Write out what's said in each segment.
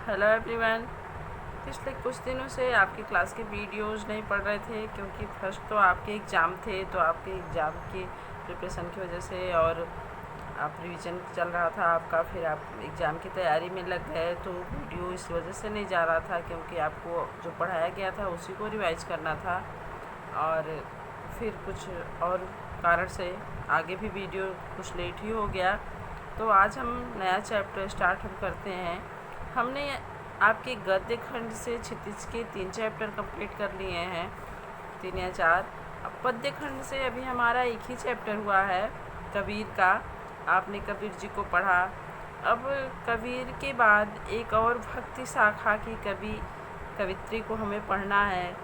Hello everyone. पिछले कुछ दिनों से आपकी क्लास के वीडियोस नहीं पढ़ रहे थे क्योंकि फर्स्ट तो आपके एग्ज़ाम थे, तो आपके एग्ज़ाम की प्रिपरेशन की वजह से और आप रिवीजन चल रहा था आपका, फिर आप एग्ज़ाम की तैयारी में लग गए, तो वीडियो इस वजह से नहीं जा रहा था क्योंकि आपको जो पढ़ाया गया था उसी को रिवाइज करना था। और फिर कुछ और कारण से आगे भी वीडियो कुछ लेट ही हो गया। तो आज हम नया चैप्टर स्टार्ट हम करते हैं। हमने आपके गद्य खंड से क्षितिज के 3 चैप्टर कंप्लीट कर लिए हैं, 3 या 4। अब पद्य खंड से अभी हमारा एक ही चैप्टर हुआ है, कबीर का। आपने कबीर जी को पढ़ा। अब कबीर के बाद एक और भक्ति शाखा की कवित्री को हमें पढ़ना है।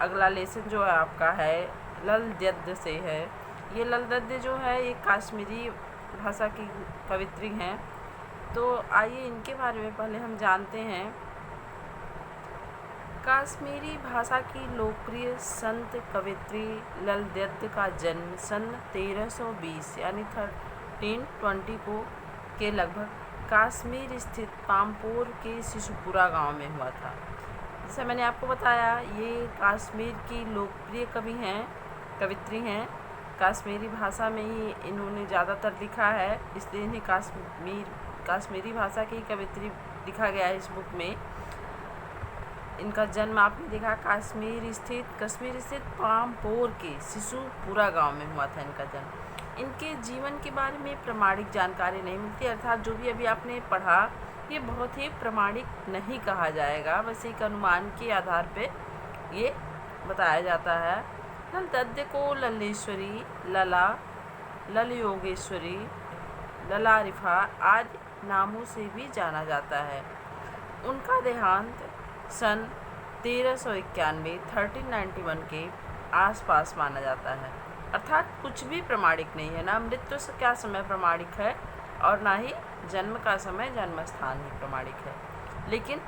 अगला लेसन जो है आपका है लल गद्य से है। ये लल गद्य जो है ये कश्मीरी भाषा की कवित्री हैं। तो आइए इनके बारे में पहले हम जानते हैं। कश्मीरी भाषा की लोकप्रिय संत कवित्री लल गद्य का जन्म सन 1320 यानी 1320 को के लगभग कश्मीर स्थित पामपोर के शिशुपुरा गांव में हुआ था। जैसे मैंने आपको बताया, ये कश्मीर की लोकप्रिय कवित्री हैं। कश्मीरी भाषा में ही इन्होंने ज़्यादातर लिखा है, इसलिए इन्हें कश्मीरी भाषा की कवित्री लिखा गया है इस बुक में। इनका जन्म आपने देखा कश्मीर स्थित पामपोर के शिशुपुरा गांव में हुआ था इनका जन्म। इनके जीवन के बारे में प्रामाणिक जानकारी नहीं मिलती, अर्थात जो भी अभी आपने पढ़ा ये बहुत ही प्रामाणिक नहीं कहा जाएगा, बस एक अनुमान के आधार पे ये बताया जाता है। लल गद्य को लल्लेश्वरी, लला, लल योगेश्वरी, ललारिफा आदि नामों से भी जाना जाता है। उनका देहांत सन 1391 के आसपास माना जाता है, अर्थात कुछ भी प्रमाणिक नहीं है, ना मृत्यु का समय प्रमाणिक है और ना ही जन्म का समय, जन्म स्थान ही प्रमाणिक है। लेकिन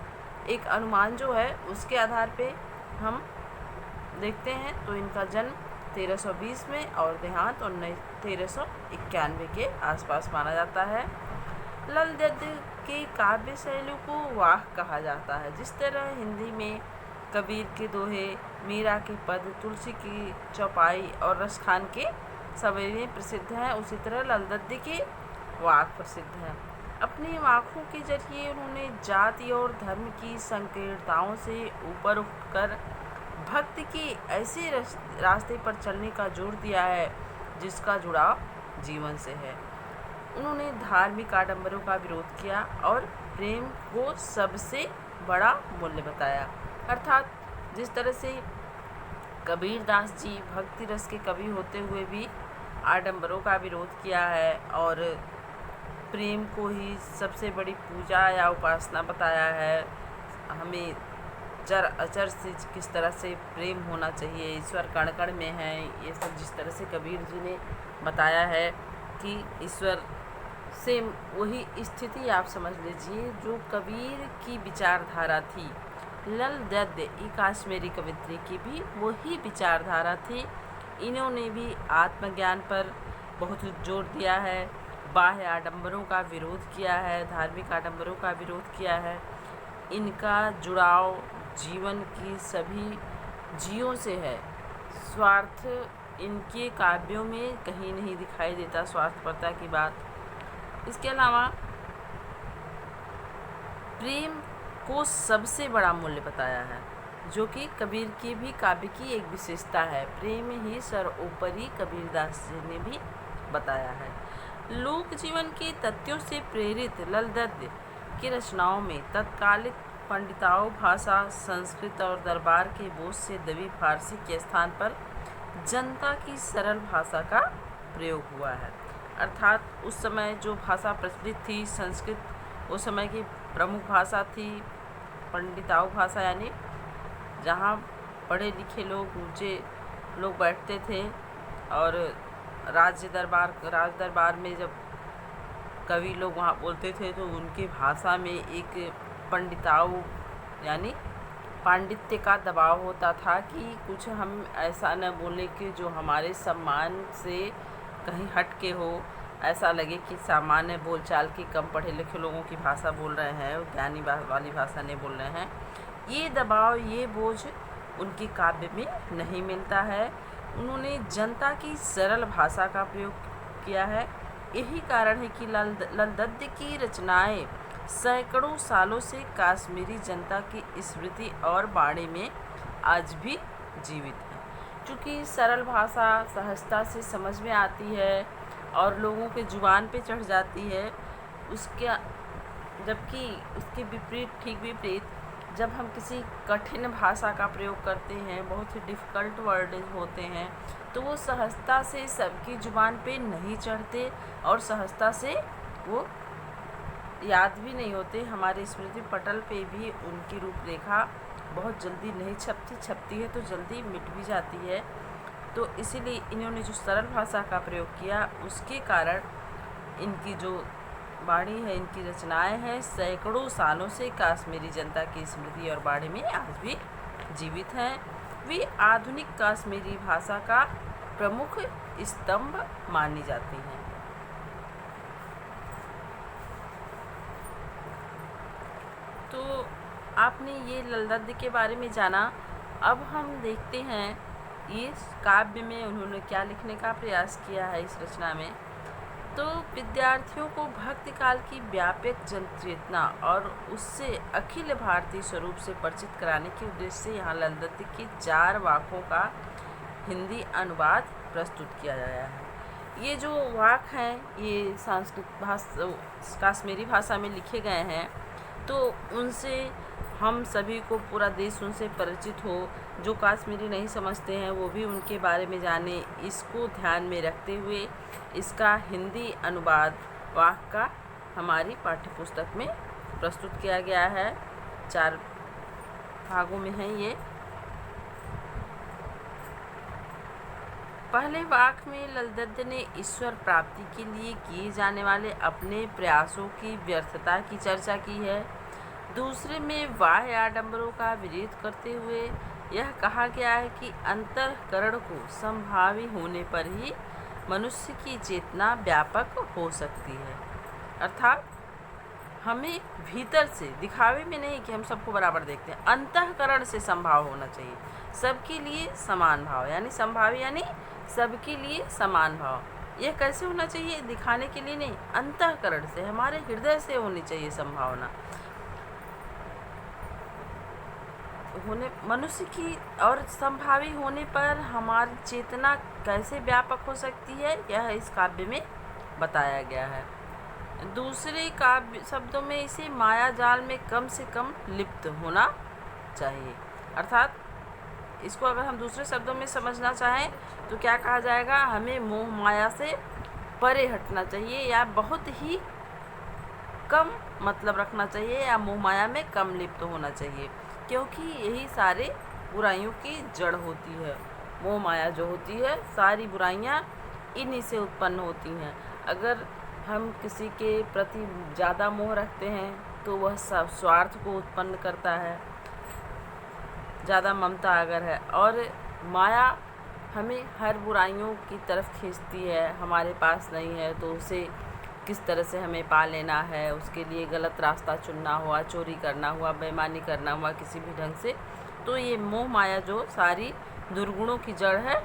एक अनुमान जो है उसके आधार पे हम देखते हैं, तो इनका जन्म 1320 में और देहांत 1391 के आसपास माना जाता है। लल गद्य के काव्य शैली को वाह कहा जाता है। जिस तरह हिंदी में कबीर के दोहे, मीरा के पद, तुलसी की चौपाई और रसखान के सवेरे प्रसिद्ध हैं, उसी तरह लल गद्य के वाक प्रसिद्ध हैं। अपनी वाकों के जरिए उन्होंने जाति और धर्म की संकीर्णताओं से ऊपर उठकर भक्ति के ऐसे रास्ते पर चलने का जोर दिया है जिसका जुड़ाव जीवन से है। उन्होंने धार्मिक आडंबरों का विरोध किया और प्रेम को सबसे बड़ा मूल्य बताया। अर्थात जिस तरह से कबीरदास जी भक्ति रस के कवि होते हुए भी आडंबरों का विरोध किया है और प्रेम को ही सबसे बड़ी पूजा या उपासना बताया है। हमें जर अचर से किस तरह से प्रेम होना चाहिए, ईश्वर कण कण में है, ये सब जिस तरह से कबीर जी ने बताया है कि ईश्वर से वही स्थिति आप समझ लीजिए जो कबीर की विचारधारा थी। लल गद्य ये कश्मीरी कवित्री की भी वही विचारधारा थी। इन्होंने भी आत्मज्ञान पर बहुत जोर दिया है, बाह्य आडंबरों का विरोध किया है, धार्मिक आडंबरों का विरोध किया है। इनका जुड़ाव जीवन की सभी जीवों से है। स्वार्थ इनके काव्यों में कहीं नहीं दिखाई देता, स्वार्थपरता की बात। इसके अलावा प्रेम को सबसे बड़ा मूल्य बताया है, जो कि कबीर की भी काव्य की एक विशेषता है। प्रेम ही सर्वोपरि कबीरदास जी ने भी बताया है। लोक जीवन के तथ्यों से प्रेरित लल गद्य की रचनाओं में तत्कालिक पंडिताओं भाषा, संस्कृत और दरबार के बोझ से दबी फारसी के स्थान पर जनता की सरल भाषा का प्रयोग हुआ है। अर्थात उस समय जो भाषा प्रचलित थी, संस्कृत उस समय की प्रमुख भाषा थी। पंडिताओं भाषा यानी जहाँ पढ़े लिखे लोग, ऊंचे लोग बैठते थे और राज दरबार में जब कवि लोग वहाँ बोलते थे तो उनकी भाषा में एक पंडिताओं यानी पांडित्य का दबाव होता था कि कुछ हम ऐसा न बोले कि जो हमारे सम्मान से कहीं हट के हो, ऐसा लगे कि सामान्य बोलचाल की कम पढ़े लिखे लोगों की भाषा बोल रहे हैं, ज्ञानी वाली भाषा नहीं बोल रहे हैं। ये दबाव, ये बोझ उनके काव्य में नहीं मिलता है। उन्होंने जनता की सरल भाषा का प्रयोग किया है। यही कारण है कि लाल दत्त की रचनाएं सैकड़ों सालों से कश्मीरी जनता की स्मृति और वाणी में आज भी जीवित है। क्योंकि सरल भाषा सहजता से समझ में आती है और लोगों के जुबान पे चढ़ जाती है। जबकि उसके विपरीत, ठीक विपरीत, जब हम किसी कठिन भाषा का प्रयोग करते हैं, बहुत ही डिफ़िकल्ट वर्ड होते हैं, तो वो सहजता से सबकी जुबान पे नहीं चढ़ते और सहजता से वो याद भी नहीं होते। हमारे स्मृति पटल पे भी उनकी रूपरेखा बहुत जल्दी नहीं छपती है तो जल्दी मिट भी जाती है। तो इसीलिए इन्होंने जो सरल भाषा का प्रयोग किया, उसके कारण इनकी जो वाणी है, इनकी रचनाएं हैं, सैकड़ों सालों से कश्मीरी जनता की स्मृति और वाणी में आज भी जीवित हैं। वे आधुनिक कश्मीरी भाषा का प्रमुख स्तंभ मानी जाती हैं। तो आपने ये लाल दत्त के बारे में जाना। अब हम देखते हैं इस काव्य में उन्होंने क्या लिखने का प्रयास किया है इस रचना में। तो विद्यार्थियों को भक्ति काल की व्यापक जन चेतना और उससे अखिल भारतीय स्वरूप से परिचित कराने के उद्देश्य से यहाँ लाल दत्त के 4 वाक्यों का हिंदी अनुवाद प्रस्तुत किया गया है। ये जो वाक्य हैं ये संस्कृत कश्मीरी भाषा में लिखे गए हैं, तो उनसे हम सभी को, पूरा देश उनसे परिचित हो। जो कश्मीरी नहीं समझते हैं वो भी उनके बारे में जाने, इसको ध्यान में रखते हुए इसका हिंदी अनुवाद वाक्य का हमारी पाठ्यपुस्तक में प्रस्तुत किया गया है। 4 भागों में है ये। पहले वाक्य में लाल दत्त ने ईश्वर प्राप्ति के लिए किए जाने वाले अपने प्रयासों की व्यर्थता की चर्चा की है। दूसरे में बाह्य आडंबरों का विरोध करते हुए यह कहा गया है कि अंतःकरण को संभावी होने पर ही मनुष्य की चेतना व्यापक हो सकती है। अर्थात हमें भीतर से, दिखावे में नहीं कि हम सबको बराबर देखते हैं, अंतःकरण से संभाव होना चाहिए, सबके लिए समान भाव, यानी संभावी यानी सबके लिए समान भाव। यह कैसे होना चाहिए? दिखाने के लिए नहीं, अंतःकरण से, हमारे हृदय से होनी चाहिए संभावना होने मनुष्य की। और संभावी होने पर हमारी चेतना कैसे व्यापक हो सकती है, यह इस काव्य में बताया गया है। दूसरे काव्य शब्दों में इसे माया जाल में कम से कम लिप्त होना चाहिए। अर्थात इसको अगर हम दूसरे शब्दों में समझना चाहें तो क्या कहा जाएगा? हमें मोह माया से परे हटना चाहिए, या बहुत ही कम मतलब रखना चाहिए, या मोह माया में कम लिप्त होना चाहिए, क्योंकि यही सारे बुराइयों की जड़ होती है। मोह माया जो होती है, सारी बुराइयां इन्हीं से उत्पन्न होती हैं। अगर हम किसी के प्रति ज़्यादा मोह रखते हैं तो वह सब स्वार्थ को उत्पन्न करता है, ज़्यादा ममता अगर है, और माया हमें हर बुराइयों की तरफ खींचती है। हमारे पास नहीं है तो उसे किस तरह से हमें पा लेना है, उसके लिए गलत रास्ता चुनना हुआ, चोरी करना हुआ, बेईमानी करना हुआ किसी भी ढंग से, तो ये मोह माया जो सारी दुर्गुणों की जड़ है,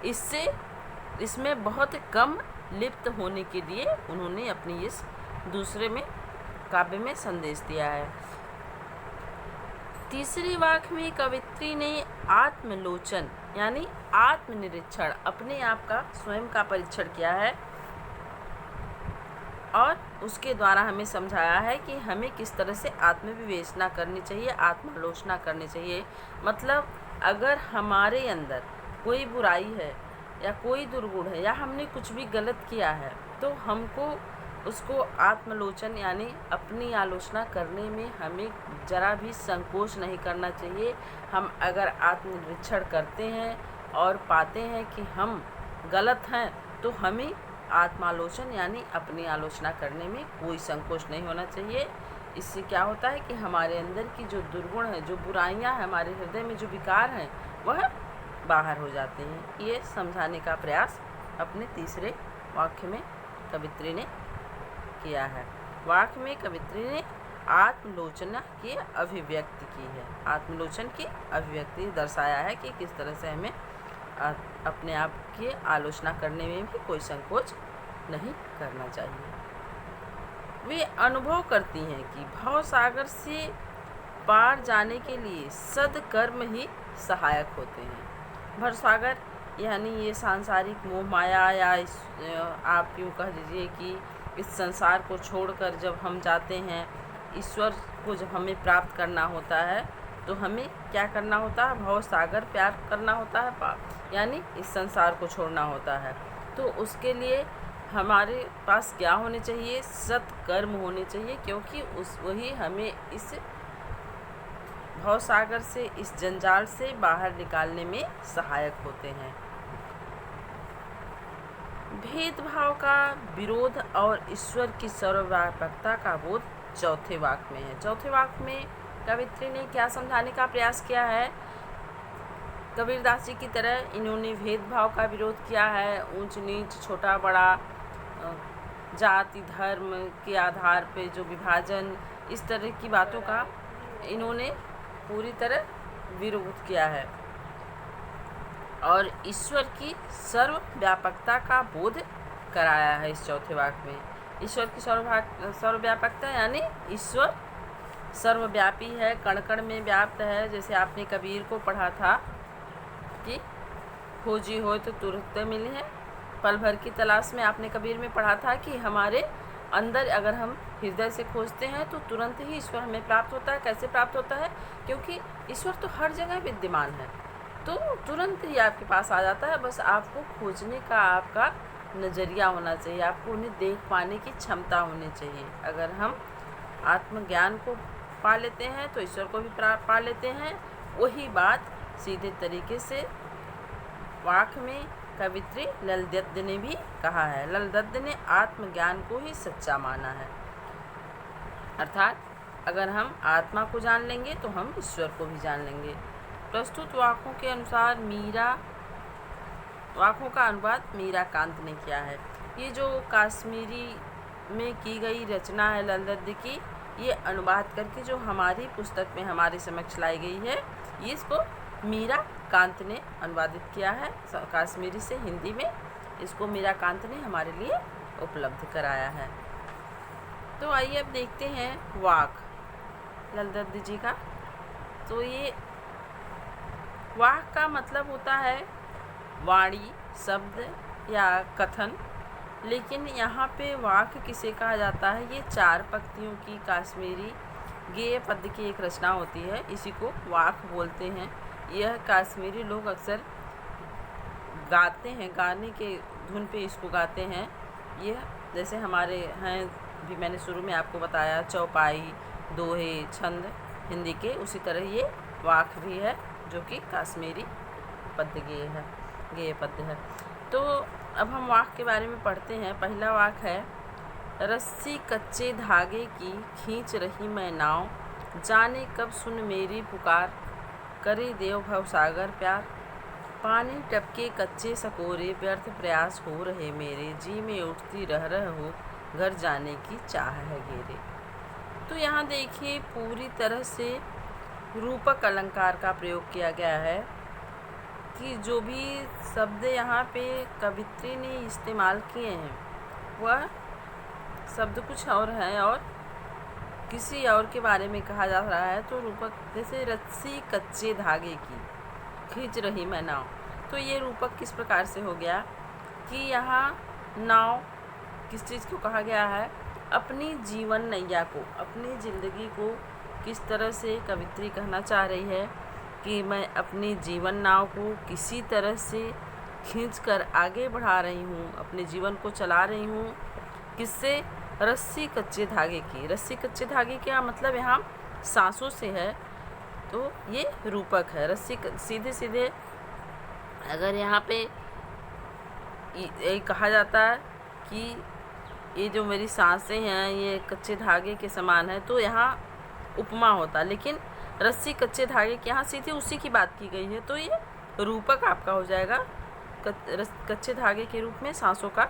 इसमें बहुत कम लिप्त होने के लिए उन्होंने अपनी इस दूसरे में काव्य में संदेश दिया है। तीसरे वाक्य में कवित्री ने आत्मलोचन यानी आत्मनिरीक्षण, अपने आप का, स्वयं का परीक्षण किया है और उसके द्वारा हमें समझाया है कि हमें किस तरह से आत्मविवेचना करनी चाहिए, आत्मालोचना करनी चाहिए। मतलब अगर हमारे अंदर कोई बुराई है या कोई दुर्गुण है या हमने कुछ भी गलत किया है, तो हमको उसको आत्मलोचन यानी अपनी आलोचना करने में हमें ज़रा भी संकोच नहीं करना चाहिए। हम अगर आत्मनिरीक्षण करते हैं और पाते हैं कि हम गलत हैं, तो हमें आत्मालोचन यानी अपनी आलोचना करने में कोई संकोच नहीं होना चाहिए। इससे क्या होता है कि हमारे अंदर की जो दुर्गुण है, जो बुराइयां हैं, हमारे हृदय में जो विकार हैं, वह बाहर हो जाते हैं। ये समझाने का प्रयास अपने तीसरे वाक्य में कवित्री ने किया है। वाक में कवित्री ने आत्मलोचना की अभिव्यक्ति की है। आत्मलोचन की अभिव्यक्ति दर्शाया है कि किस तरह से हमें अपने आप की आलोचना करने में भी कोई संकोच नहीं करना चाहिए। वे अनुभव करती हैं कि भव सागर से पार जाने के लिए सद्कर्म ही सहायक होते हैं। भव सागर यानी ये सांसारिक मोह माया, या आप यूँ कह दीजिए कि इस संसार को छोड़कर जब हम जाते हैं, ईश्वर को जब हमें प्राप्त करना होता है तो हमें क्या करना होता है? भव सागर प्यार करना होता है, यानी इस संसार को छोड़ना होता है। तो उसके लिए हमारे पास क्या होने चाहिए? सत्कर्म होने चाहिए, क्योंकि वही हमें इस भव सागर से, इस जंजाल से बाहर निकालने में सहायक होते हैं। भेदभाव का विरोध और ईश्वर की सर्वव्यापकता का बोध चौथे वाक में है। चौथे वाक में कवित्री ने क्या समझाने का प्रयास किया है? कबीरदास जी की तरह इन्होंने भेदभाव का विरोध किया है। ऊंच नीच, छोटा बड़ा, जाति धर्म के आधार पे जो विभाजन, इस तरह की बातों का इन्होंने पूरी तरह विरोध किया है और ईश्वर की सर्वव्यापकता का बोध कराया है इस चौथे वाक में। ईश्वर की सर्वव्यापकता यानी ईश्वर सर्वव्यापी है, कण कण में व्याप्त है। जैसे आपने कबीर को पढ़ा था कि खोजी हो तो तुरंत मिली है, पल भर की तलाश में। आपने कबीर में पढ़ा था कि हमारे अंदर अगर हम हृदय से खोजते हैं तो तुरंत ही ईश्वर हमें प्राप्त होता है। कैसे प्राप्त होता है? क्योंकि ईश्वर तो हर जगह विद्यमान है, तो तुरंत ही आपके पास आ जाता है। बस आपको खोजने का आपका नज़रिया होना चाहिए, आपको उन्हें देख पाने की क्षमता होनी चाहिए। अगर हम आत्मज्ञान को पा लेते हैं तो ईश्वर को भी पा लेते हैं। वही बात सीधे तरीके से वाक में कवित्री ललदत्त ने भी कहा है। ललदत्त ने आत्मज्ञान को ही सच्चा माना है, अर्थात अगर हम आत्मा को जान लेंगे तो हम ईश्वर को भी जान लेंगे। प्रस्तुत वाकों के अनुसार वाकों का अनुवाद मीराकांत ने किया है। ये जो काश्मीरी में की गई रचना है ललदत्त की, ये अनुवाद करके जो हमारी पुस्तक में हमारे समक्ष लाई गई है, ये इसको मीराकांत ने अनुवादित किया है काश्मीरी से हिंदी में। इसको मीराकांत ने हमारे लिए उपलब्ध कराया है। तो आइए अब देखते हैं वाक ललदत्त जी का। तो ये वाक का मतलब होता है वाणी, शब्द या कथन, लेकिन यहाँ पे वाक किसे कहा जाता है? ये 4 पंक्तियों की काश्मीरी गेय पद्य की एक रचना होती है, इसी को वाक बोलते हैं। यह काश्मीरी लोग अक्सर गाते हैं, गाने के धुन पे इसको गाते हैं। यह जैसे हमारे हैं, भी मैंने शुरू में आपको बताया, चौपाई, दोहे, छंद हिंदी के, उसी तरह ये वाक भी है जो कि काश्मीरी पद्य गेय पद्य है। तो अब हम वाक के बारे में पढ़ते हैं। पहला वाक है, रस्सी कच्चे धागे की खींच रही मैं नाव, जाने कब सुन मेरी पुकार, करे देव भव सागर प्यार, पानी टपके कच्चे सकोरे, व्यर्थ प्रयास हो रहे मेरे, जी में उठती रह हो, घर जाने की चाह है घेरे। तो यहाँ देखिए पूरी तरह से रूपक अलंकार का प्रयोग किया गया है कि जो भी शब्द यहाँ पे कवित्री ने इस्तेमाल किए हैं वह शब्द कुछ और हैं और किसी और के बारे में कहा जा रहा है। तो रूपक जैसे रस्सी कच्चे धागे की खींच रही मैं नाव, तो ये रूपक किस प्रकार से हो गया कि यहाँ नाव किस चीज़ को कहा गया है? अपनी जीवन नैया को, अपनी ज़िंदगी को किस तरह से कवित्री कहना चाह रही है कि मैं अपनी जीवन नाव को किसी तरह से खींचकर आगे बढ़ा रही हूँ, अपने जीवन को चला रही हूँ। किससे? रस्सी कच्चे धागे की। रस्सी कच्चे धागे का मतलब यहाँ सांसों से है, तो ये रूपक है। रस्सी सीधे सीधे अगर यहाँ पे ये कहा जाता है कि ये जो मेरी सांसें हैं ये कच्चे धागे के समान है, तो यहाँ उपमा होता, लेकिन रस्सी कच्चे धागे के यहाँ सीधे उसी की बात की गई है, तो ये रूपक आपका हो जाएगा। कच्चे धागे के रूप में सांसों का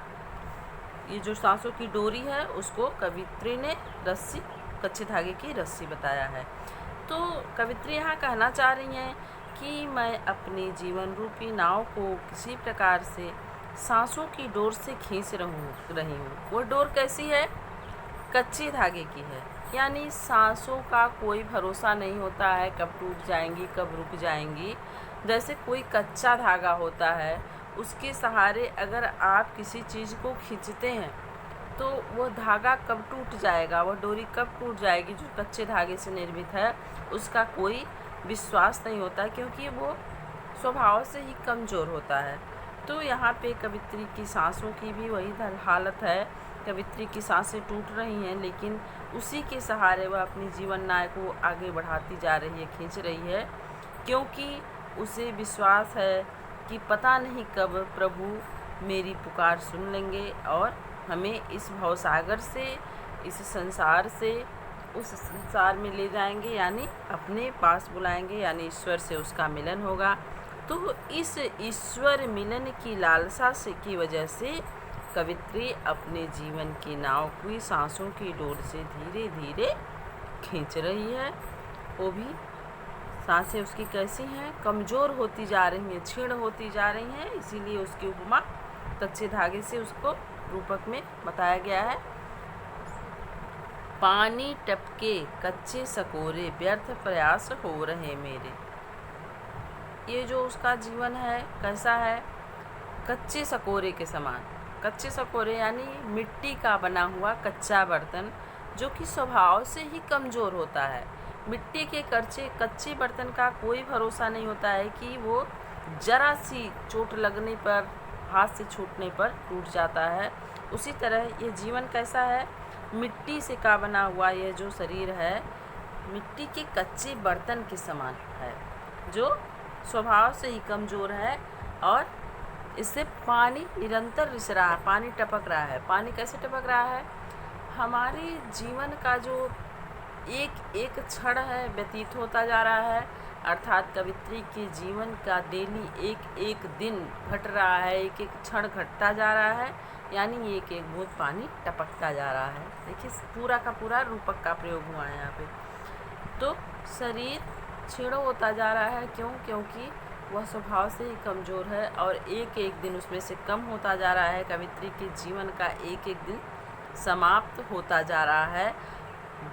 ये जो सांसों की डोरी है उसको कवित्री ने रस्सी, कच्चे धागे की रस्सी बताया है। तो कवित्री यहाँ कहना चाह रही हैं कि मैं अपनी जीवन रूपी नाव को किसी प्रकार से सांसों की डोर से खींच रही हूँ। वो डोर कैसी है? कच्चे धागे की है, यानी सांसों का कोई भरोसा नहीं होता है, कब टूट जाएंगी कब रुक जाएंगी। जैसे कोई कच्चा धागा होता है, उसके सहारे अगर आप किसी चीज़ को खींचते हैं तो वो धागा कब टूट जाएगा, वो डोरी कब टूट जाएगी जो कच्चे धागे से निर्मित है, उसका कोई विश्वास नहीं होता, क्योंकि वो स्वभाव से ही कमज़ोर होता है। तो यहाँ पे कवित्री की सांसों की भी वही हालत है। कवित्री की सांसें टूट रही हैं, लेकिन उसी के सहारे वह अपनी जीवन नाव को आगे बढ़ाती जा रही है, खींच रही है, क्योंकि उसे विश्वास है कि पता नहीं कब प्रभु मेरी पुकार सुन लेंगे और हमें इस भवसागर से, इस संसार से उस संसार में ले जाएंगे, यानी अपने पास बुलाएंगे, यानी ईश्वर से उसका मिलन होगा। तो इस ईश्वर मिलन की लालसा से की वजह से कवित्री अपने जीवन की नाव की सांसों की डोर से धीरे धीरे खींच रही है। वो भी सांसें उसकी कैसी हैं? कमज़ोर होती जा रही हैं, क्षीण होती जा रही हैं, इसीलिए उसकी उपमा कच्चे धागे से उसको रूपक में बताया गया है। पानी टपके कच्चे सकोरे, व्यर्थ प्रयास हो रहे मेरे। ये जो उसका जीवन है कैसा है? कच्चे सकोरे के समान। कच्चे सकोरे यानी मिट्टी का बना हुआ कच्चा बर्तन, जो कि स्वभाव से ही कमज़ोर होता है। मिट्टी के कच्चे बर्तन का कोई भरोसा नहीं होता है कि वो जरा सी चोट लगने पर, हाथ से छूटने पर टूट जाता है। उसी तरह ये जीवन कैसा है? मिट्टी से का बना हुआ ये जो शरीर है, मिट्टी के कच्चे बर्तन के समान है, जो स्वभाव से ही कमज़ोर है और इससे पानी निरंतर रिस रहा है, पानी टपक रहा है। पानी कैसे टपक रहा है? हमारे जीवन का जो एक एक क्षण है व्यतीत होता जा रहा है, अर्थात कवित्री के जीवन का डेली एक एक दिन घट रहा है, एक एक क्षण घटता जा रहा है, यानी एक एक बूंद पानी टपकता जा रहा है। देखिए पूरा का पूरा रूपक का प्रयोग हुआ है यहाँ पे। तो शरीर छीड़ होता जा रहा है, क्यों? क्योंकि वह स्वभाव से ही कमज़ोर है और एक एक दिन उसमें से कम होता जा रहा है। कवित्री के जीवन का एक एक दिन समाप्त होता जा रहा है।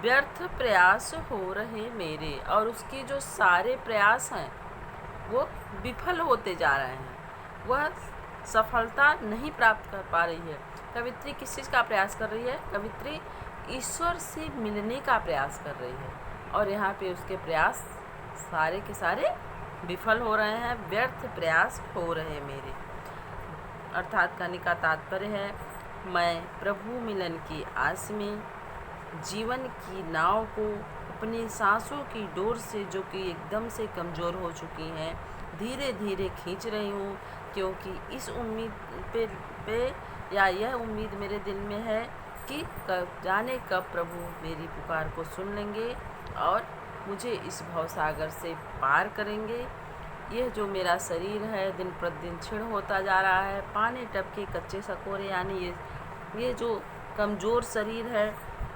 व्यर्थ प्रयास हो रहे मेरे, और उसके जो सारे प्रयास हैं वो विफल होते जा रहे हैं, वह सफलता नहीं प्राप्त कर पा रही है। कवित्री किस चीज़ का प्रयास कर रही है? कवित्री ईश्वर से मिलने का प्रयास कर रही है, और यहाँ पे उसके प्रयास सारे के सारे विफल हो रहे हैं। व्यर्थ प्रयास हो रहे मेरे, अर्थात कहने का तात्पर्य है मैं प्रभु मिलन की आस में जीवन की नाव को अपनी सांसों की डोर से, जो कि एकदम से कमज़ोर हो चुकी हैं, धीरे धीरे खींच रही हूँ, क्योंकि इस उम्मीद पे या यह उम्मीद मेरे दिल में है कि जाने कब प्रभु मेरी पुकार को सुन लेंगे और मुझे इस भवसागर से पार करेंगे। यह जो मेरा शरीर है दिन प्रतिदिन क्षीण होता जा रहा है, पानी टपके कच्चे सकोरे, यानी ये जो कमज़ोर शरीर है,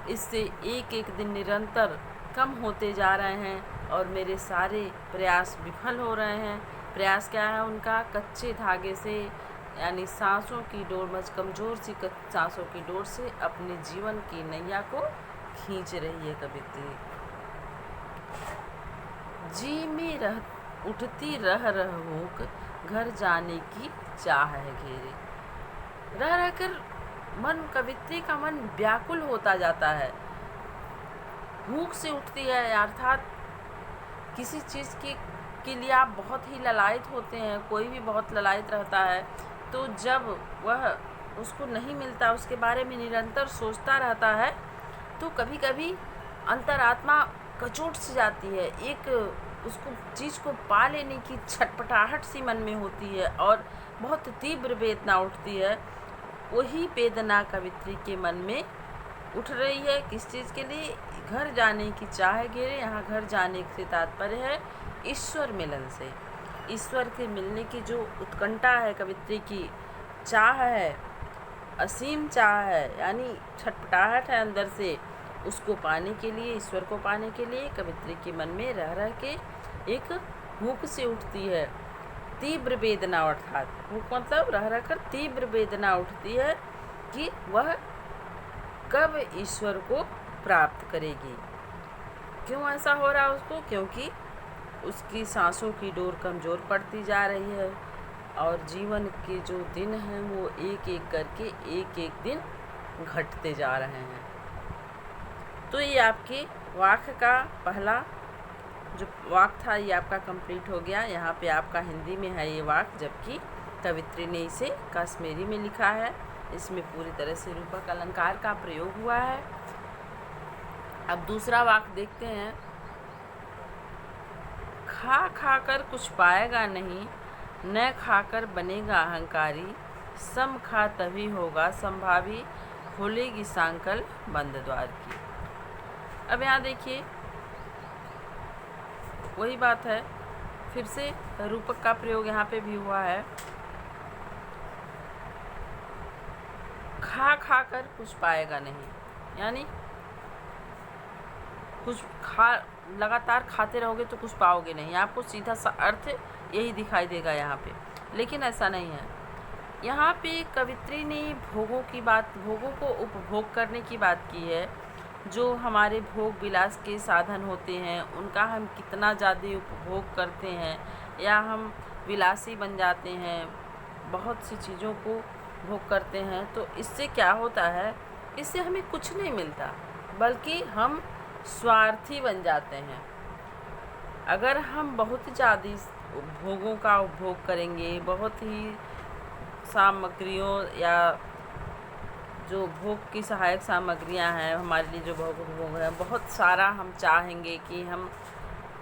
इससे एक एक दिन निरंतर कम होते जा रहे हैं और मेरे सारे प्रयास विफल हो रहे हैं। प्रयास क्या है उनका? कच्चे धागे से, यानी सांसों की डोर, कमज़ोर सी सांसों की डोर से अपने जीवन की नैया को खींच रही है कवित्री। जी में उठती रह भूख, घर जाने की चाह है घेरे। रह रहकर कवित्री का मन व्याकुल होता जाता है, भूख से उठती है, अर्थात किसी चीज़ के लिए आप बहुत ही ललायत होते हैं, कोई भी बहुत ललायत रहता है, तो जब वह उसको नहीं मिलता, उसके बारे में निरंतर सोचता रहता है, तो कभी कभी अंतरात्मा कचोट सी जाती है, एक उसको चीज़ को पा लेने की छटपटाहट सी मन में होती है और बहुत तीव्र वेदना उठती है। वही वेदना कवित्री के मन में उठ रही है। किस चीज़ के लिए? घर जाने की चाह घेरे। यहाँ घर जाने से तात्पर्य है ईश्वर मिलन से। ईश्वर के मिलने की जो उत्कंठा है, कवित्री की चाह है, असीम चाह है, यानी छटपटाहट है अंदर से, उसको पाने के लिए, ईश्वर को पाने के लिए कवित्री के मन में रह रह के एक भूख से उठती है, तीव्र वेदना, अर्थात भूख मतलब रह रह कर तीव्र वेदना उठती है कि वह कब ईश्वर को प्राप्त करेगी। क्यों ऐसा हो रहा है उसको? क्योंकि उसकी सांसों की डोर कमज़ोर पड़ती जा रही है और जीवन के जो दिन हैं वो एक एक करके एक एक दिन घटते जा रहे हैं। तो ये आपके वाक्य का पहला जो वाक्य था ये आपका कंप्लीट हो गया। यहाँ पे आपका हिंदी में है ये वाक्य, जबकि कवित्री ने इसे कश्मीरी में लिखा है। इसमें पूरी तरह से रूपक अलंकार का प्रयोग हुआ है। अब दूसरा वाक्य देखते हैं। खा खा कर कुछ पाएगा नहीं, न खाकर बनेगा अहंकारी, सम खा तभी होगा संभावी, खोलेगी सांकल बंद द्वार की। अब यहाँ देखिए वही बात है, फिर से रूपक का प्रयोग यहाँ पे भी हुआ है। खा खा कर कुछ पाएगा नहीं, यानी कुछ लगातार खाते रहोगे तो कुछ पाओगे नहीं। आपको सीधा सा अर्थ यही दिखाई देगा यहाँ पे, लेकिन ऐसा नहीं है। यहाँ पे कवित्री ने भोगों की बात, भोगों को उपभोग करने की बात की है। जो हमारे भोग विलास के साधन होते हैं उनका हम कितना ज़्यादा उपभोग करते हैं या हम विलासी बन जाते हैं, बहुत सी चीज़ों को भोग करते हैं, तो इससे क्या होता है, इससे हमें कुछ नहीं मिलता, बल्कि हम स्वार्थी बन जाते हैं। अगर हम बहुत ज़्यादा भोगों का उपभोग करेंगे, बहुत ही सामग्रियों या जो भोग की सहायक सामग्रियां हैं हमारे लिए, जो भोग है, बहुत सारा हम चाहेंगे कि हम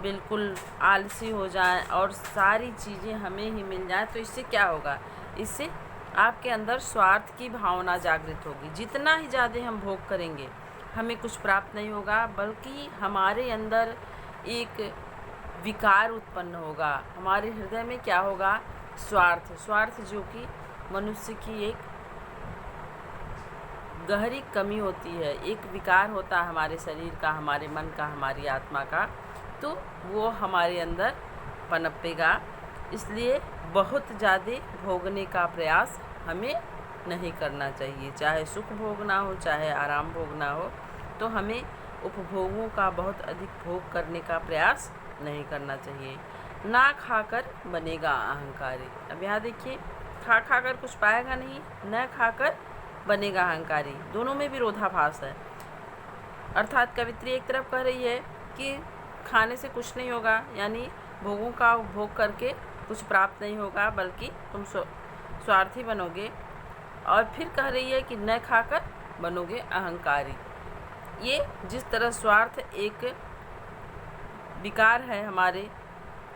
बिल्कुल आलसी हो जाएं और सारी चीज़ें हमें ही मिल जाएं, तो इससे क्या होगा, इससे आपके अंदर स्वार्थ की भावना जागृत होगी। जितना ही ज़्यादा हम भोग करेंगे हमें कुछ प्राप्त नहीं होगा, बल्कि हमारे अंदर एक विकार उत्पन्न होगा। हमारे हृदय में क्या होगा, स्वार्थ जो कि मनुष्य की एक गहरी कमी होती है, एक विकार होता है हमारे शरीर का, हमारे मन का, हमारी आत्मा का, तो वो हमारे अंदर पनपेगा। इसलिए बहुत ज़्यादा भोगने का प्रयास हमें नहीं करना चाहिए। चाहे सुख भोगना हो, चाहे आराम भोगना हो, तो हमें उपभोगों का बहुत अधिक भोग करने का प्रयास नहीं करना चाहिए। ना खाकर बनेगा अहंकारी। अब यहाँ देखिए, खा खाकर कुछ पाएगा नहीं, न खाकर बनेगा अहंकारी, दोनों में विरोधाभास है। अर्थात कवित्री एक तरफ कह रही है कि खाने से कुछ नहीं होगा, यानी भोगों का उपभोग करके कुछ प्राप्त नहीं होगा, बल्कि तुम स्वार्थी बनोगे, और फिर कह रही है कि न खाकर बनोगे अहंकारी। ये जिस तरह स्वार्थ एक विकार है हमारे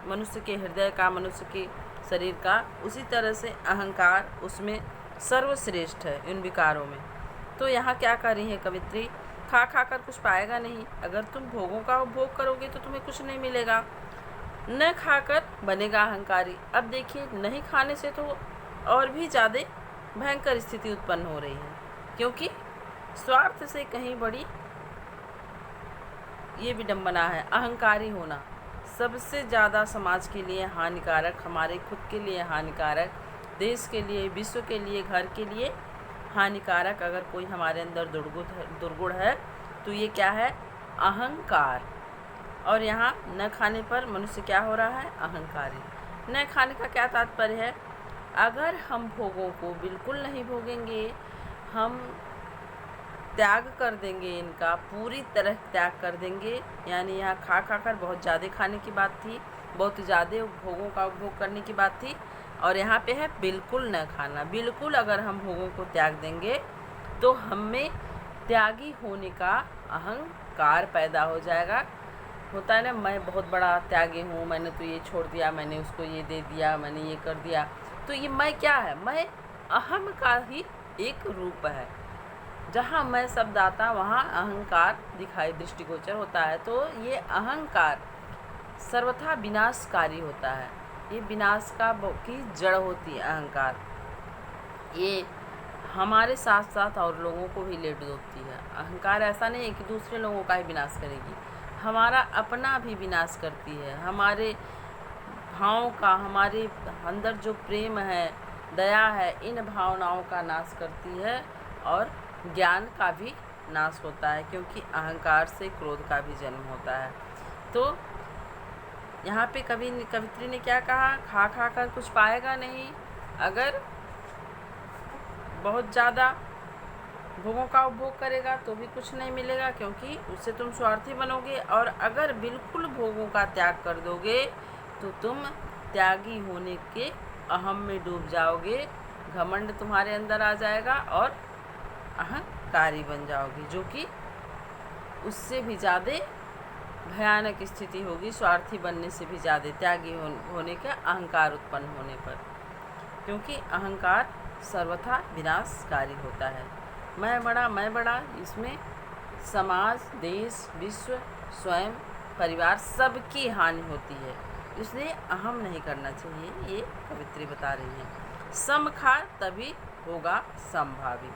मनुष्य के हृदय का, मनुष्य के शरीर का, उसी तरह से अहंकार उसमें सर्वश्रेष्ठ है इन विकारों में। तो यहाँ क्या कर रही है कवित्री, खा खा कर कुछ पाएगा नहीं, अगर तुम भोगों का उपभोग करोगे तो तुम्हें कुछ नहीं मिलेगा। न खाकर बनेगा अहंकारी। अब देखिए, नहीं खाने से तो और भी ज़्यादा भयंकर स्थिति उत्पन्न हो रही है, क्योंकि स्वार्थ से कहीं बड़ी ये विडंबना है अहंकारी होना। सबसे ज़्यादा समाज के लिए हानिकारक, हमारे खुद के लिए हानिकारक, देश के लिए, विश्व के लिए, घर के लिए हानिकारक अगर कोई हमारे अंदर दुर्गुण है तो ये क्या है, अहंकार। और यहाँ न खाने पर मनुष्य क्या हो रहा है, अहंकारी। न खाने का क्या तात्पर्य है, अगर हम भोगों को बिल्कुल नहीं भोगेंगे, हम त्याग कर देंगे, इनका पूरी तरह त्याग कर देंगे, यानी यहाँ खा खा कर बहुत ज़्यादा खाने की बात थी, बहुत ज़्यादा भोगों का उपभोग करने की बात थी, और यहाँ पे है बिल्कुल न खाना। बिल्कुल अगर हम भोगों को त्याग देंगे तो हमें त्यागी होने का अहंकार पैदा हो जाएगा। होता है ना, मैं बहुत बड़ा त्यागी हूँ, मैंने तो ये छोड़ दिया, मैंने उसको ये दे दिया, मैंने ये कर दिया, तो ये मैं क्या है, मैं अहम का ही एक रूप है। जहाँ मैं शब्द आता वहाँ अहंकार दिखाई दृष्टिगोचर होता है। तो ये अहंकार सर्वथा विनाशकारी होता है, ये विनाश की जड़ होती है अहंकार। ये हमारे साथ साथ और लोगों को भी लेट डूबती है। अहंकार ऐसा नहीं है कि दूसरे लोगों का ही विनाश करेगी, हमारा अपना भी विनाश करती है। हमारे भावों का, हमारे अंदर जो प्रेम है, दया है, इन भावनाओं का नाश करती है और ज्ञान का भी नाश होता है, क्योंकि अहंकार से क्रोध का भी जन्म होता है। तो यहाँ पे कवित्री ने क्या कहा, खा खा कर कुछ पाएगा नहीं। अगर बहुत ज़्यादा भोगों का उपभोग करेगा तो भी कुछ नहीं मिलेगा, क्योंकि उससे तुम स्वार्थी बनोगे। और अगर बिल्कुल भोगों का त्याग कर दोगे तो तुम त्यागी होने के अहम में डूब जाओगे, घमंड तुम्हारे अंदर आ जाएगा और अहंकारी बन जाओगे, जो कि उससे भी ज़्यादा भयानक स्थिति होगी, स्वार्थी बनने से भी ज़्यादा, त्यागी होने का अहंकार उत्पन्न होने पर, क्योंकि अहंकार सर्वथा विनाशकारी होता है। मैं बड़ा, इसमें समाज, देश, विश्व, स्वयं, परिवार सबकी हानि होती है, इसलिए अहम नहीं करना चाहिए, ये कवित्री बता रही हैं। सम खा तभी होगा समभावी।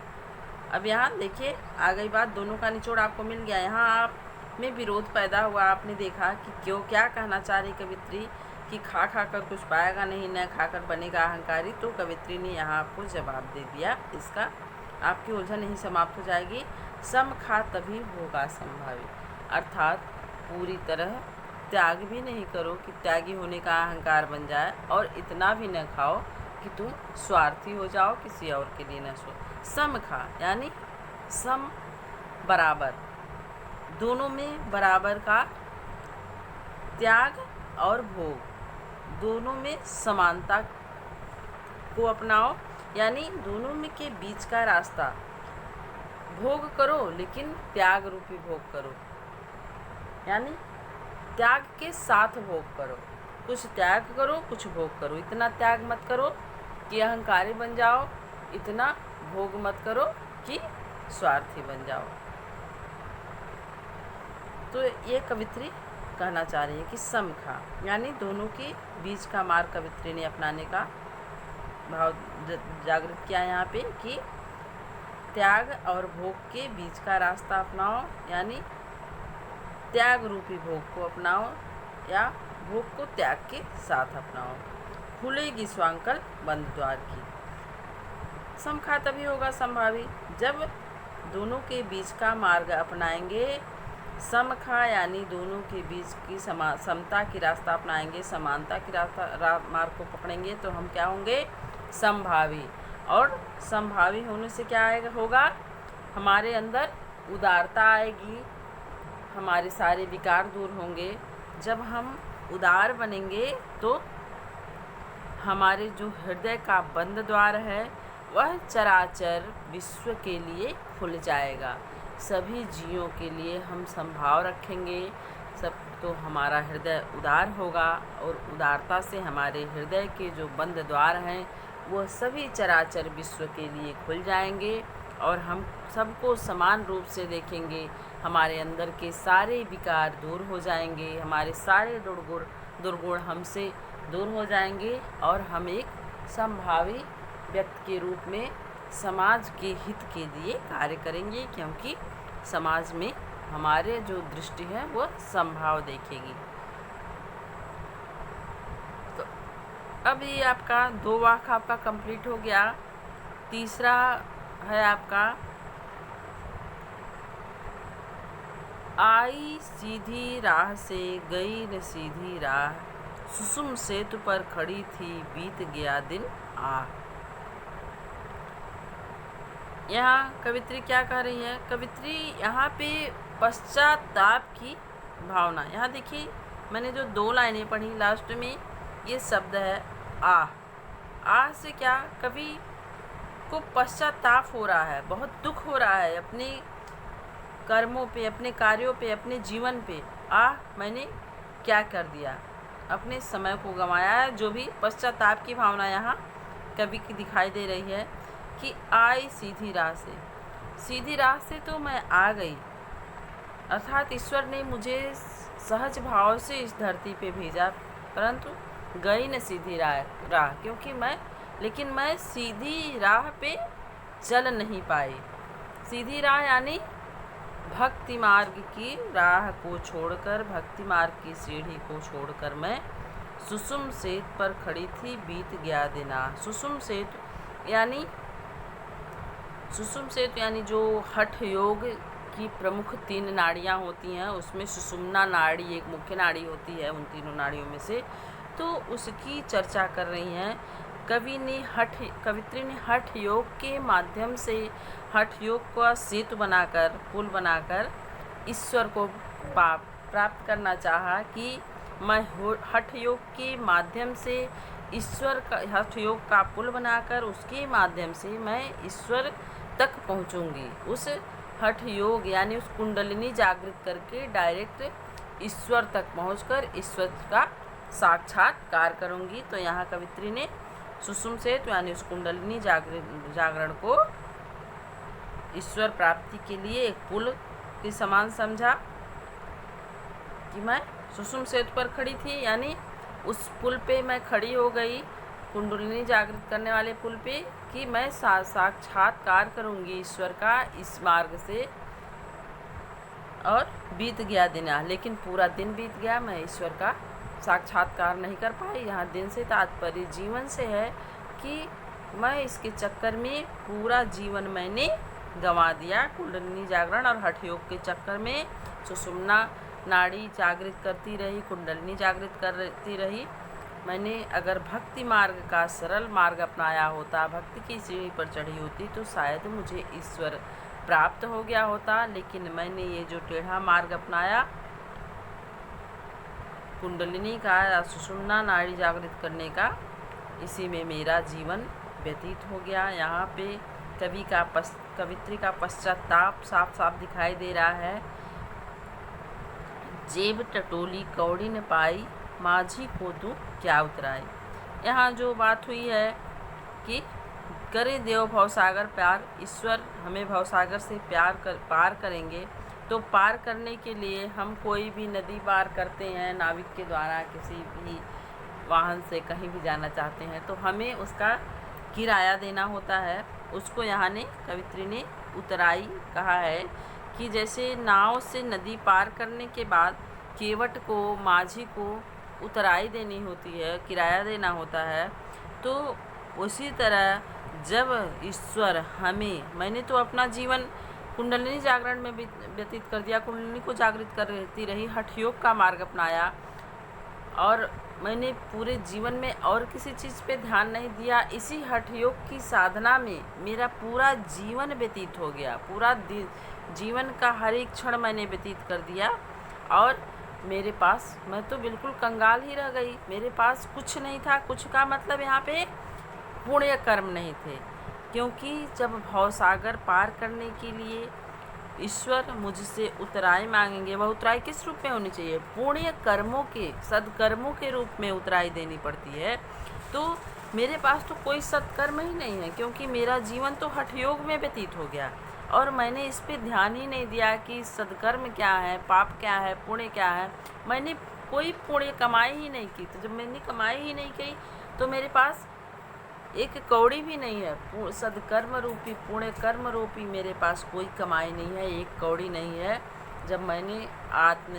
अब यहाँ देखिए आ गई बात, दोनों का निचोड़ आपको मिल गया। यहाँ आप में विरोध पैदा हुआ, आपने देखा कि क्यों, क्या कहना चाह रही कवित्री कि खा खा कर कुछ पाएगा नहीं, न खाकर बनेगा अहंकारी। तो कवित्री ने यहाँ आपको जवाब दे दिया, इसका आपकी उलझन नहीं समाप्त हो जाएगी। सम खा तभी होगा संभावी, अर्थात पूरी तरह त्याग भी नहीं करो कि त्यागी होने का अहंकार बन जाए, और इतना भी न खाओ कि तुम स्वार्थी हो जाओ, किसी और के लिए न सो। सम खा यानी सम, बराबर, दोनों में बराबर का त्याग और भोग, दोनों में समानता को अपनाओ, यानी दोनों में के बीच का रास्ता। भोग करो लेकिन त्याग रूपी भोग करो, यानी त्याग के साथ भोग करो, कुछ त्याग करो कुछ भोग करो। इतना त्याग मत करो कि अहंकारी बन जाओ, इतना भोग मत करो कि स्वार्थी बन जाओ। तो ये कवित्री कहना चाह रही है कि सम खा, यानी दोनों के बीच का मार्ग कवित्री ने अपनाने का भाव जागृत किया यहाँ पे, कि त्याग और भोग के बीच का रास्ता अपनाओ, यानी त्याग रूपी भोग को अपनाओ या भोग को त्याग के साथ अपनाओ। खुलेगी स्वांकल बंद द्वार की। सम खा तभी होगा संभावी, जब दोनों के बीच का मार्ग अपनाएंगे। सम खा यानी दोनों के बीच की समता की रास्ता अपनाएंगे, समानता की रास्ता मार्ग को पकड़ेंगे, तो हम क्या होंगे, समभावी। और समभावी होने से क्या आएगा, होगा, हमारे अंदर उदारता आएगी, हमारे सारे विकार दूर होंगे। जब हम उदार बनेंगे तो हमारे जो हृदय का बंद द्वार है वह चराचर विश्व के लिए खुल जाएगा। सभी जीवों के लिए हम संभाव रखेंगे, सब, तो हमारा हृदय उदार होगा, और उदारता से हमारे हृदय के जो बंद द्वार हैं वो सभी चराचर विश्व के लिए खुल जाएंगे, और हम सबको समान रूप से देखेंगे। हमारे अंदर के सारे विकार दूर हो जाएंगे, हमारे सारे दुर्गुण हमसे दूर हो जाएंगे, और हम एक संभावी व्यक्ति के रूप में समाज के हित के लिए कार्य करेंगे, क्योंकि समाज में हमारे जो दृष्टि है वो संभाव देखेगी। तो अब ये आपका 2 वाक्य आपका कंप्लीट हो गया। तीसरा है आपका, आई सीधी राह से गई न सीधी राह, सुसुम सेतु पर खड़ी थी बीत गया दिन आ। यहाँ कवित्री क्या कह रही है, कवित्री यहाँ पे पश्चाताप की भावना, यहाँ देखिए मैंने जो 2 लाइनें पढ़ी लास्ट में, ये शब्द है आ से क्या, कवि को पश्चाताप हो रहा है, बहुत दुख हो रहा है अपने कर्मों पे, अपने कार्यों पे, अपने जीवन पे। मैंने क्या कर दिया, अपने समय को गंवाया है। जो भी पश्चाताप की भावना यहाँ कवि की दिखाई दे रही है कि आई सीधी राह से तो मैं आ गई, अर्थात ईश्वर ने मुझे सहज भाव से इस धरती पे भेजा, परंतु गई न सीधी राह, क्योंकि मैं सीधी राह पे चल नहीं पाई। सीधी राह यानी भक्ति मार्ग की राह को छोड़कर, भक्ति मार्ग की सीढ़ी को छोड़कर मैं सुषुम सेतु पर खड़ी थी, बीत गया दिन। सुषुम सेतु यानी जो हठ योग की प्रमुख 3 नाड़ियाँ होती हैं, उसमें सुषुम्ना नाड़ी एक मुख्य नाड़ी होती है उन तीनों नाड़ियों में से, तो उसकी चर्चा कर रही हैं। कवित्री ने हठ योग के माध्यम से, हठ योग का सेतु बनाकर, पुल बनाकर ईश्वर को प्राप्त करना चाहा कि मैं हठ योग के माध्यम से ईश्वर का, हठ योग का पुल बनाकर उसके माध्यम से मैं ईश्वर तक पहुंचूंगी। उस हठ योग यानी उस कुंडलिनी जागृत करके डायरेक्ट ईश्वर तक पहुंचकर ईश्वर का साक्षात्कार करूंगी। तो यहाँ कवित्री ने सुषुम सेतु यानी उस कुंडलिनी जागरण को ईश्वर प्राप्ति के लिए एक पुल के समान समझा कि मैं सुषुम सेतु पर खड़ी थी, यानी उस पुल पे मैं खड़ी हो गई, कुंडलिनी जागृत करने वाले पुल पे, कि मैं साक्षात्कार करूंगी ईश्वर का इस मार्ग से। और बीत गया दिन, लेकिन पूरा दिन बीत गया, मैं ईश्वर का साक्षात्कार नहीं कर पाई। यहाँ दिन से तात्पर्य जीवन से है कि मैं इसके चक्कर में पूरा जीवन मैंने गंवा दिया। कुंडलिनी जागरण और हठ योग के चक्कर में सुषुम्ना नाड़ी जागृत करती रही, कुंडलिनी जागृत करती रही। मैंने अगर भक्ति मार्ग का सरल मार्ग अपनाया होता, भक्ति की सीढ़ी पर चढ़ी होती, तो शायद मुझे ईश्वर प्राप्त हो गया होता। लेकिन मैंने ये जो टेढ़ा मार्ग अपनाया, कुंडलिनी का, सुषुम्ना नाड़ी जागृत करने का, इसी में मेरा जीवन व्यतीत हो गया। यहाँ पे कवित्री का पश्चाताप साफ साफ दिखाई दे रहा है। जेब टटोली कौड़ी न पाई, माझी को तू क्या उतराई। यहाँ जो बात हुई है कि करे देव भवसागर प्यार, ईश्वर हमें भवसागर से पार करेंगे। तो पार करने के लिए हम कोई भी नदी पार करते हैं नाविक के द्वारा, किसी भी वाहन से कहीं भी जाना चाहते हैं, तो हमें उसका किराया देना होता है। उसको यहाँ ने कवित्री ने उतराई कहा है कि जैसे नाव से नदी पार करने के बाद केवट को, माझी को उतराई देनी होती है, किराया देना होता है, तो उसी तरह जब ईश्वर हमें, मैंने तो अपना जीवन कुंडलिनी जागरण में व्यतीत कर दिया, कुंडलिनी को जागृत करती रही, हठ योग का मार्ग अपनाया, और मैंने पूरे जीवन में और किसी चीज़ पे ध्यान नहीं दिया। इसी हठ योग की साधना में मेरा पूरा जीवन व्यतीत हो गया, पूरा जीवन का हर एक क्षण मैंने व्यतीत कर दिया, और मेरे पास, मैं तो बिल्कुल कंगाल ही रह गई, मेरे पास कुछ नहीं था। कुछ का मतलब यहाँ पे पुण्य कर्म नहीं थे, क्योंकि जब भवसागर पार करने के लिए ईश्वर मुझसे उतराई मांगेंगे, वह उतराई किस रूप में होनी चाहिए? पुण्य कर्मों के, सदकर्मों के रूप में उतराई देनी पड़ती है। तो मेरे पास तो कोई सत्कर्म ही नहीं है, क्योंकि मेरा जीवन तो हठ योग में व्यतीत हो गया, और मैंने इस पे ध्यान ही नहीं दिया कि सदकर्म क्या है, पाप क्या है, पुण्य क्या है। मैंने कोई पुण्य कमाई ही नहीं की। तो जब मैंने कमाई ही नहीं की, तो मेरे पास एक कौड़ी भी नहीं है। सदकर्म रूपी, पुण्य कर्म रूपी मेरे पास कोई कमाई नहीं है, एक कौड़ी नहीं है। जब मैंने आत्म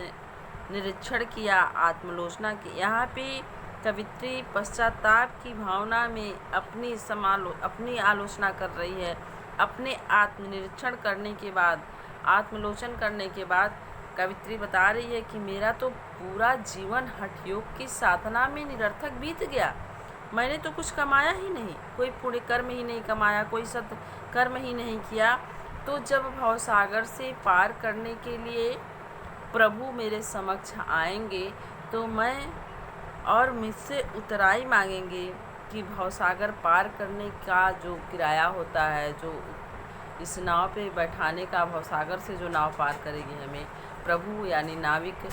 निरीक्षण किया, आत्मलोचना की, यहाँ पे कवित्री पश्चाताप की भावना में अपनी आलोचना कर रही है। अपने आत्मनिरीक्षण करने के बाद, आत्मलोचन करने के बाद कवित्री बता रही है कि मेरा तो पूरा जीवन हठ योग की साधना में निरर्थक बीत गया। मैंने तो कुछ कमाया ही नहीं, कोई पुण्य कर्म ही नहीं कमाया, कोई सत्कर्म ही नहीं किया। तो जब भवसागर से पार करने के लिए प्रभु मेरे समक्ष आएंगे, तो मैं, और मुझसे उतराई मांगेंगे कि भवसागर पार करने का जो किराया होता है, जो इस नाव पे बैठाने का, भवसागर से जो नाव पार करेगी हमें, प्रभु यानी नाविक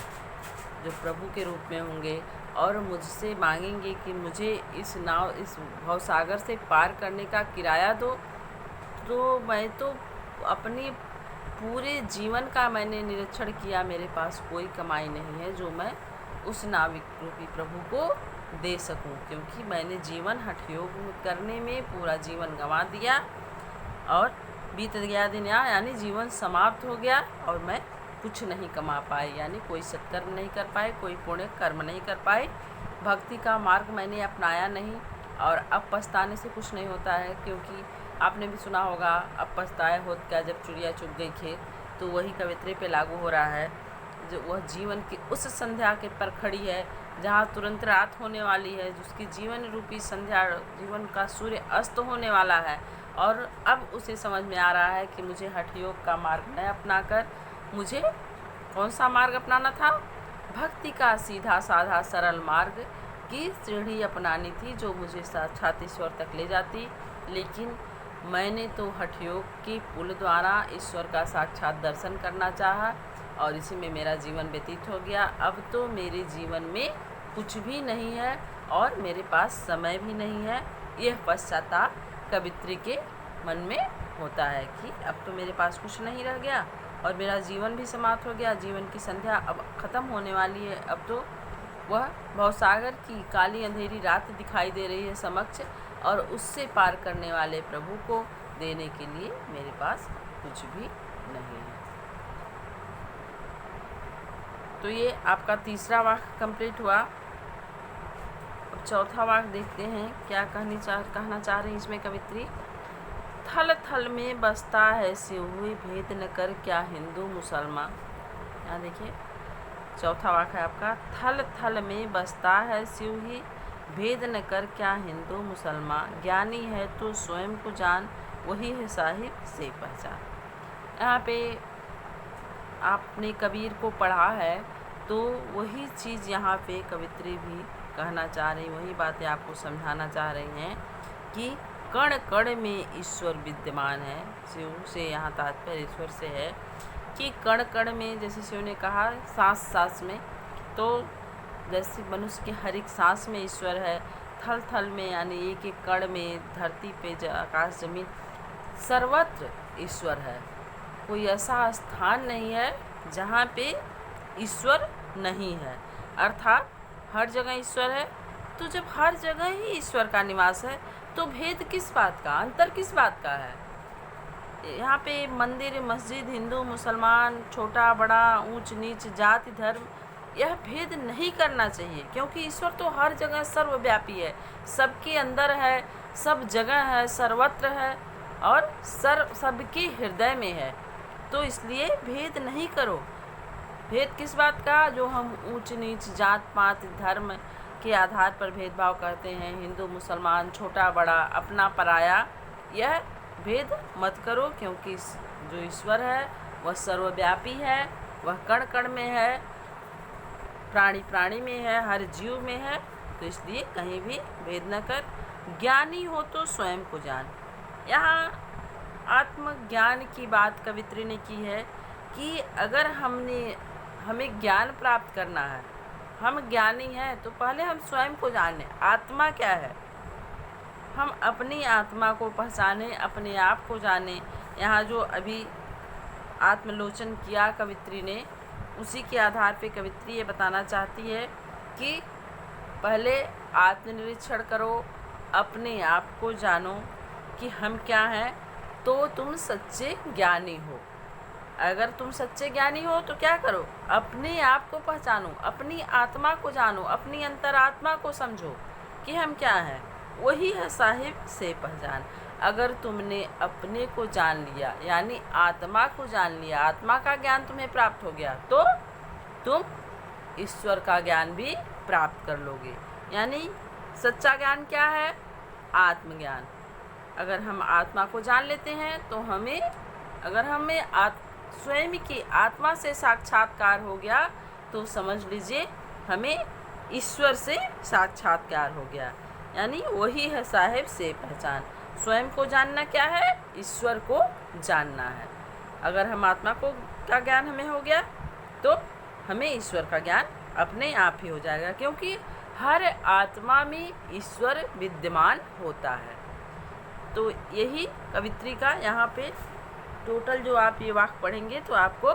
जो प्रभु के रूप में होंगे, और मुझसे मांगेंगे कि मुझे इस भवसागर से पार करने का किराया दो। तो मैं तो अपनी पूरे जीवन का मैंने निरीक्षण किया, मेरे पास कोई कमाई नहीं है जो मैं उस नाविक रूपी प्रभु को दे सकूं, क्योंकि मैंने जीवन हठ योग करने में पूरा जीवन गंवा दिया। और बीत गया दिन यानी जीवन समाप्त हो गया और मैं कुछ नहीं कमा पाई, यानी कोई सत्कर्म नहीं कर पाए, कोई पुण्य कर्म नहीं कर पाए, भक्ति का मार्ग मैंने अपनाया नहीं। और अब पछताने से कुछ नहीं होता है, क्योंकि आपने भी सुना होगा, अब पछताए होत क्या जब चिड़िया चुग गई खेत। तो वही कवित्री पे लागू हो रहा है, जो वह जीवन की उस संध्या के पर खड़ी है जहाँ तुरंत रात होने वाली है, जिसकी जीवन रूपी संध्या, जीवन का सूर्य अस्त होने वाला है। और अब उसे समझ में आ रहा है कि मुझे हठ योग का मार्ग न अपनाकर मुझे कौन सा मार्ग अपनाना था? भक्ति का सीधा साधा सरल मार्ग की सीढ़ी अपनानी थी, जो मुझे साक्षात ईश्वर तक ले जाती। लेकिन मैंने तो हठ योग के पुल द्वारा ईश्वर का साक्षात दर्शन करना चाहा और इसी में मेरा जीवन व्यतीत हो गया। अब तो मेरे जीवन में कुछ भी नहीं है और मेरे पास समय भी नहीं है। यह पश्चाताप कवित्री के मन में होता है कि अब तो मेरे पास कुछ नहीं रह गया और मेरा जीवन भी समाप्त हो गया, जीवन की संध्या अब ख़त्म होने वाली है। अब तो वह भवसागर की काली अंधेरी रात दिखाई दे रही है समक्ष, और उससे पार करने वाले प्रभु को देने के लिए मेरे पास कुछ भी नहीं है। तो ये आपका तीसरा वाक्य कंप्लीट हुआ। अब चौथा वाक्य देखते हैं क्या कहना चाह रही इसमें कवित्री। थल थल में बसता है सिहुई, भेद न कर क्या हिंदू मुसलमान। यहाँ देखिए चौथा वाक्य है आपका, थल थल में बसता है सिहुई, भेद न कर क्या हिंदू मुसलमान। ज्ञानी है तो स्वयं को जान, वही है साहिब से पहचान। यहाँ पे आपने कबीर को पढ़ा है तो वही चीज़ यहाँ पे कवित्री भी कहना चाह रही, वही बातें आपको समझाना चाह रही हैं कि कण कण में ईश्वर विद्यमान है। शिव से यहाँ तात्पर्य ईश्वर से है कि कण कण में, जैसे शिव ने कहा सांस सांस में, तो जैसे मनुष्य के हर एक सांस में ईश्वर है, थल थल में यानी एक एक कण में, धरती पे, आकाश जमीन, सर्वत्र ईश्वर है। कोई ऐसा स्थान नहीं है जहाँ पे ईश्वर नहीं है, अर्थात हर जगह ईश्वर है। तो जब हर जगह ही ईश्वर का निवास है तो भेद किस बात का, अंतर किस बात का है? यहाँ पे मंदिर मस्जिद, हिंदू मुसलमान, छोटा बड़ा, ऊंच नीच, जाति धर्म, यह भेद नहीं करना चाहिए, क्योंकि ईश्वर तो हर जगह सर्वव्यापी है, सबके अंदर है, सब जगह है, सर्वत्र है और सबके हृदय में है। तो इसलिए भेद नहीं करो। भेद किस बात का? जो हम ऊंच नीच, जात पात, धर्म के आधार पर भेदभाव करते हैं, हिंदू मुसलमान, छोटा बड़ा, अपना पराया, यह भेद मत करो, क्योंकि जो ईश्वर है वह सर्वव्यापी है, वह कण कण में है, प्राणी प्राणी में है, हर जीव में है। तो इसलिए कहीं भी भेद न कर। ज्ञानी हो तो स्वयं को जान। यहाँ आत्मज्ञान की बात कवित्री ने की है कि अगर हमें ज्ञान प्राप्त करना है, हम ज्ञानी हैं, तो पहले हम स्वयं को जानें, आत्मा क्या है, हम अपनी आत्मा को पहचानें, अपने आप को जानें। यहाँ जो अभी आत्मलोचन किया कवित्री ने, उसी के आधार पे कवित्री ये बताना चाहती है कि पहले आत्मनिरीक्षण करो, अपने आप को जानो कि हम क्या हैं, तो तुम सच्चे ज्ञानी हो। अगर तुम सच्चे ज्ञानी हो तो क्या करो? अपने आप को पहचानो, अपनी आत्मा को जानो, अपनी अंतरात्मा को समझो कि हम क्या हैं, वही है साहिब से पहचान। अगर तुमने अपने को जान लिया, यानी आत्मा को जान लिया, आत्मा का ज्ञान तुम्हें प्राप्त हो गया, तो तुम ईश्वर का ज्ञान भी प्राप्त कर लोगे। यानी सच्चा ज्ञान क्या है? आत्मज्ञान। अगर हम आत्मा को जान लेते हैं तो अगर हमें स्वयं की आत्मा से साक्षात्कार हो गया तो समझ लीजिए हमें ईश्वर से साक्षात्कार हो गया। यानी वही है साहिब से पहचान। स्वयं को जानना क्या है? ईश्वर को जानना है। अगर हम आत्मा को का ज्ञान हमें हो गया तो हमें ईश्वर का ज्ञान अपने आप ही हो जाएगा, क्योंकि हर आत्मा में ईश्वर विद्यमान होता है। तो यही कवित्री का यहाँ पे टोटल जो आप ये वाक्य पढ़ेंगे तो आपको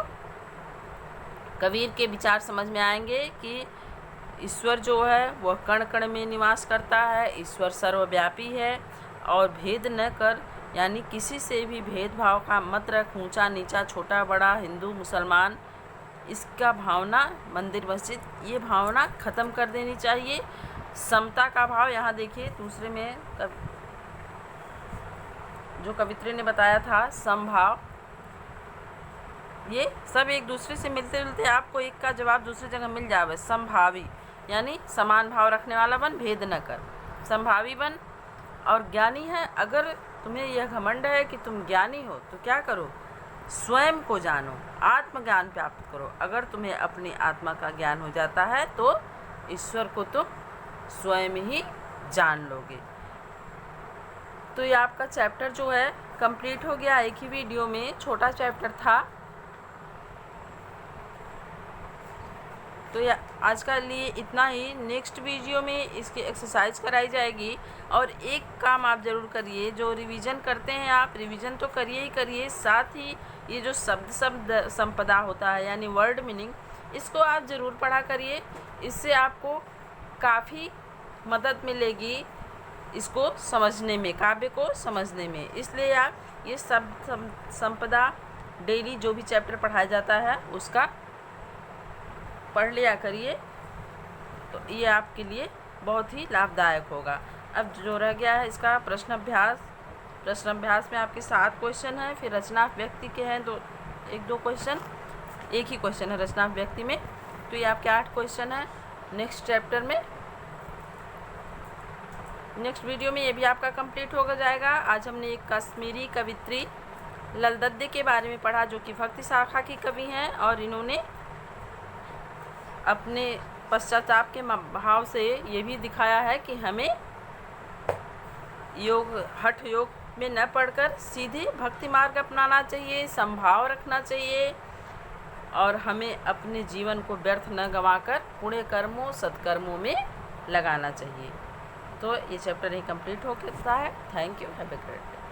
कबीर के विचार समझ में आएंगे कि ईश्वर जो है वह कण कण में निवास करता है, ईश्वर सर्वव्यापी है और भेद न कर यानी किसी से भी भेदभाव का मत रख, ऊंचा नीचा, छोटा बड़ा, हिंदू मुसलमान, इसका भावना, मंदिर मस्जिद, ये भावना ख़त्म कर देनी चाहिए। समता का भाव, यहाँ देखिए दूसरे में जो कवित्री ने बताया था समभाव, ये सब एक दूसरे से मिलते जुलते, आपको एक का जवाब दूसरी जगह मिल जावे। समभावी यानी समान भाव रखने वाला बन, भेद न कर, समभावी बन। और ज्ञानी है, अगर तुम्हें यह घमंड है कि तुम ज्ञानी हो तो क्या करो, स्वयं को जानो, आत्मज्ञान प्राप्त करो। अगर तुम्हें अपनी आत्मा का ज्ञान हो जाता है तो ईश्वर को तुम स्वयं ही जान लोगे। तो ये आपका चैप्टर जो है कंप्लीट हो गया एक ही वीडियो में, छोटा चैप्टर था। तो ये आज का लिए इतना ही। नेक्स्ट वीडियो में इसकी एक्सरसाइज कराई जाएगी। और एक काम आप ज़रूर करिए, जो रिवीजन करते हैं आप, रिवीजन तो करिए ही करिए, साथ ही ये जो शब्द संपदा होता है यानी वर्ड मीनिंग, इसको आप ज़रूर पढ़ा करिए। इससे आपको काफ़ी मदद मिलेगी इसको समझने में, काव्य को समझने में। इसलिए आप ये शब्द संपदा डेली जो भी चैप्टर पढ़ाया जाता है उसका पढ़ लिया करिए, तो ये आपके लिए बहुत ही लाभदायक होगा। अब जो रह गया है इसका प्रश्न अभ्यास। प्रश्न अभ्यास में आपके 7 क्वेश्चन हैं, फिर रचना व्यक्ति के हैं एक दो क्वेश्चन, एक ही क्वेश्चन है रचना व्यक्ति में, तो ये आपके 8 क्वेश्चन हैं नेक्स्ट चैप्टर में। नेक्स्ट वीडियो में ये भी आपका कंप्लीट हो जाएगा। आज हमने एक कश्मीरी कवित्री ललदद्दे के बारे में पढ़ा, जो कि भक्ति शाखा की कवि हैं, और इन्होंने अपने पश्चाताप के भाव से ये भी दिखाया है कि हमें हठ योग में न पढ़कर सीधे भक्ति मार्ग अपनाना चाहिए, समभाव रखना चाहिए, और हमें अपने जीवन को व्यर्थ न गंवाकर पुण्य कर्मों सत्कर्मों में लगाना चाहिए। तो ये चैप्टर ही कंप्लीट हो गया है। Thank you, have a great day.